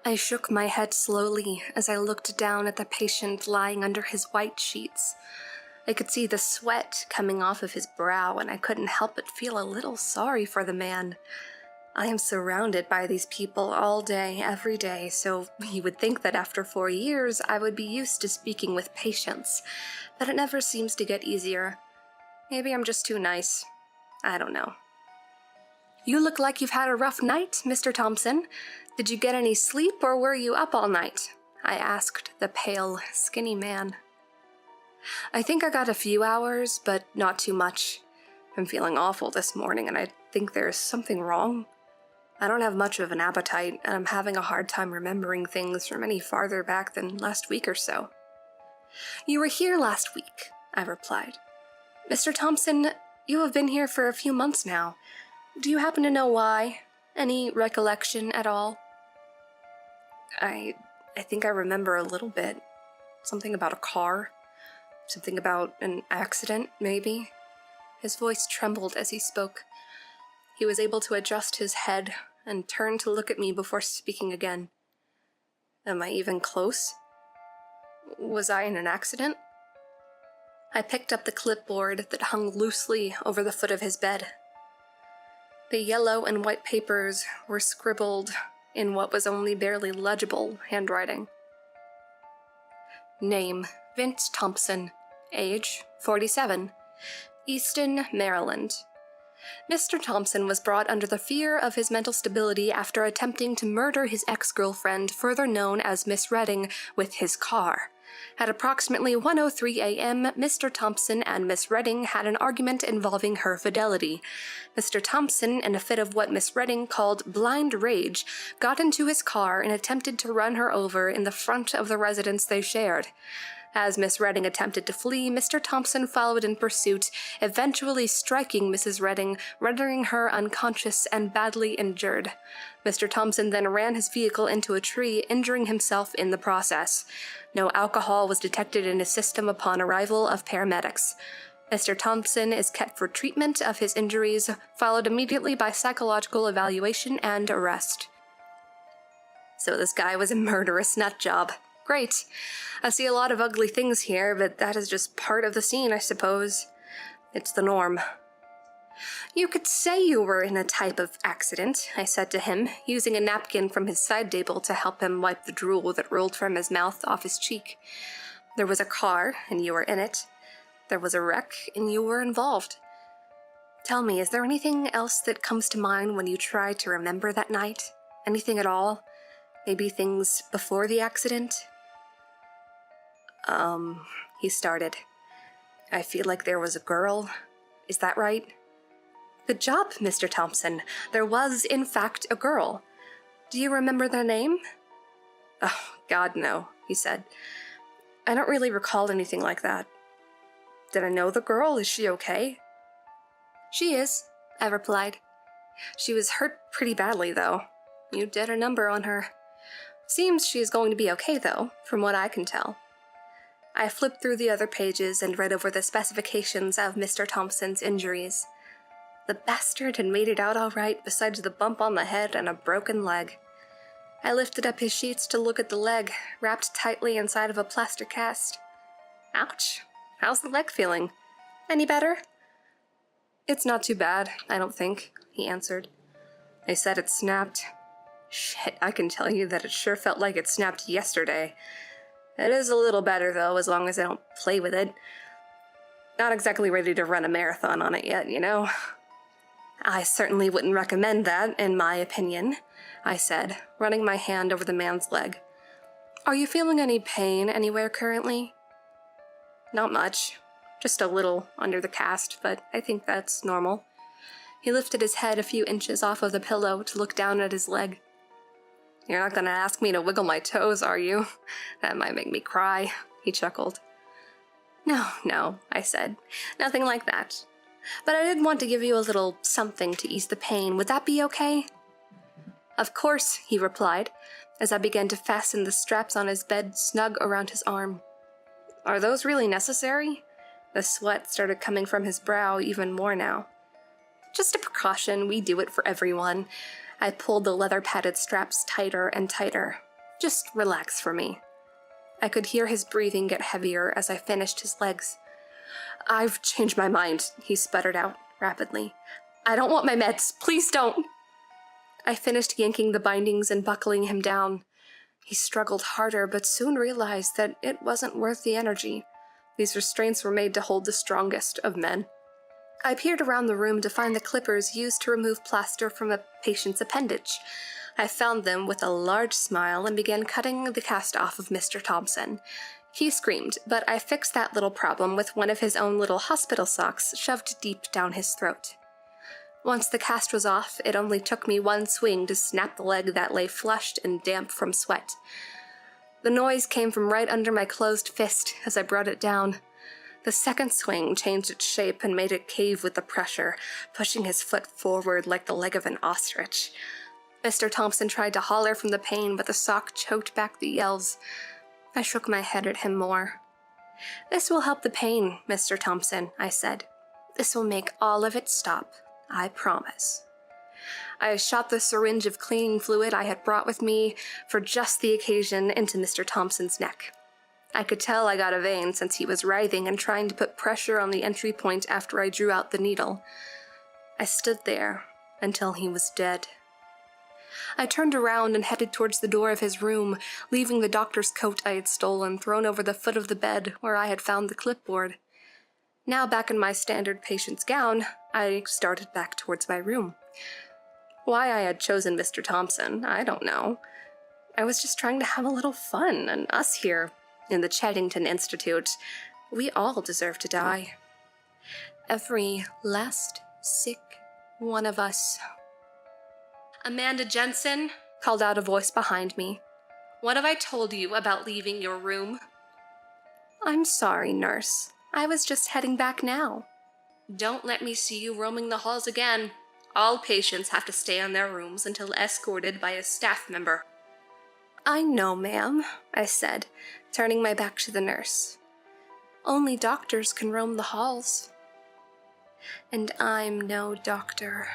I shook my head slowly as I looked down at the patient lying under his white sheets. I could see the sweat coming off of his brow, and I couldn't help but feel a little sorry for the man. I am surrounded by these people all day, every day, so you would think that after 4 years I would be used to speaking with patients, but it never seems to get easier. Maybe I'm just too nice. I don't know. You look like you've had a rough night, Mr. Thompson. Did you get any sleep, or were you up all night? I asked the pale, skinny man. I think I got a few hours, but not too much. I'm feeling awful this morning, and I think there's something wrong. I don't have much of an appetite, and I'm having a hard time remembering things from any farther back than last week or so. You were here last week, I replied. Mr. Thompson, you have been here for a few months now. Do you happen to know why? Any recollection at all? I think I remember a little bit. Something about a car. Something about an accident, maybe. His voice trembled as he spoke. He was able to adjust his head and turn to look at me before speaking again. Am I even close? Was I in an accident? I picked up the clipboard that hung loosely over the foot of his bed. The yellow and white papers were scribbled in what was only barely legible handwriting. Name, Vince Thompson. Age, 47. Easton, Maryland. Mr. Thompson was brought under the fear of his mental stability after attempting to murder his ex-girlfriend, further known as Miss Redding, with his car. At approximately 1:03 a.m., Mr. Thompson and Miss Redding had an argument involving her fidelity. Mr. Thompson, in a fit of what Miss Redding called blind rage, got into his car and attempted to run her over in the front of the residence they shared. As Miss Redding attempted to flee, Mr. Thompson followed in pursuit, eventually striking Mrs. Redding, rendering her unconscious and badly injured. Mr. Thompson then ran his vehicle into a tree, injuring himself in the process. No alcohol was detected in his system upon arrival of paramedics. Mr. Thompson is kept for treatment of his injuries, followed immediately by psychological evaluation and arrest. So this guy was a murderous nutjob. Great. I see a lot of ugly things here, but that is just part of the scene, I suppose. It's the norm. You could say you were in a type of accident, I said to him, using a napkin from his side table to help him wipe the drool that rolled from his mouth off his cheek. There was a car, and you were in it. There was a wreck, and you were involved. Tell me, is there anything else that comes to mind when you try to remember that night? Anything at all? Maybe things before the accident? He started. I feel like there was a girl. Is that right? Good job, Mr. Thompson. There was, in fact, a girl. Do you remember their name? Oh, God, no, he said. I don't really recall anything like that. Did I know the girl? Is she okay? She is, I replied. She was hurt pretty badly, though. You did a number on her. Seems she is going to be okay, though, from what I can tell. I flipped through the other pages and read over the specifications of Mr. Thompson's injuries. The bastard had made it out all right, besides the bump on the head and a broken leg. I lifted up his sheets to look at the leg, wrapped tightly inside of a plaster cast. Ouch. How's the leg feeling? Any better? It's not too bad, I don't think, he answered. They said it snapped. Shit, I can tell you that it sure felt like it snapped yesterday. It is a little better, though, as long as I don't play with it. Not exactly ready to run a marathon on it yet, you know? I certainly wouldn't recommend that, in my opinion, I said, running my hand over the man's leg. Are you feeling any pain anywhere currently? Not much. Just a little under the cast, but I think that's normal. He lifted his head a few inches off of the pillow to look down at his leg. You're not going to ask me to wiggle my toes, are you? That might make me cry, he chuckled. No, I said. Nothing like that. But I did want to give you a little something to ease the pain. Would that be okay? Of course, he replied, as I began to fasten the straps on his bed snug around his arm. Are those really necessary? The sweat started coming from his brow even more now. Just a precaution, we do it for everyone. I pulled the leather-padded straps tighter and tighter. Just relax for me. I could hear his breathing get heavier as I finished his legs. I've changed my mind, he sputtered out rapidly. I don't want my meds. Please don't. I finished yanking the bindings and buckling him down. He struggled harder, but soon realized that it wasn't worth the energy. These restraints were made to hold the strongest of men. I peered around the room to find the clippers used to remove plaster from a patient's appendage. I found them with a large smile and began cutting the cast off of Mr. Thompson. He screamed, but I fixed that little problem with one of his own little hospital socks shoved deep down his throat. Once the cast was off, it only took me one swing to snap the leg that lay flushed and damp from sweat. The noise came from right under my closed fist as I brought it down. The second swing changed its shape and made it cave with the pressure, pushing his foot forward like the leg of an ostrich. Mr. Thompson tried to holler from the pain, but the sock choked back the yells. I shook my head at him more. This will help the pain, Mr. Thompson, I said. This will make all of it stop. I promise. I shot the syringe of cleaning fluid I had brought with me for just the occasion into Mr. Thompson's neck. I could tell I got a vein since he was writhing and trying to put pressure on the entry point after I drew out the needle. I stood there until he was dead. I turned around and headed towards the door of his room, leaving the doctor's coat I had stolen thrown over the foot of the bed where I had found the clipboard. Now back in my standard patient's gown, I started back towards my room. Why I had chosen Mr. Thompson, I don't know. I was just trying to have a little fun, and us here, in the Chattington Institute, we all deserve to die. Every last sick one of us. Amanda Jensen, called out a voice behind me. What have I told you about leaving your room? I'm sorry, nurse. I was just heading back now. Don't let me see you roaming the halls again. All patients have to stay in their rooms until escorted by a staff member. I know, ma'am, I said, turning my back to the nurse. Only doctors can roam the halls. And I'm no doctor.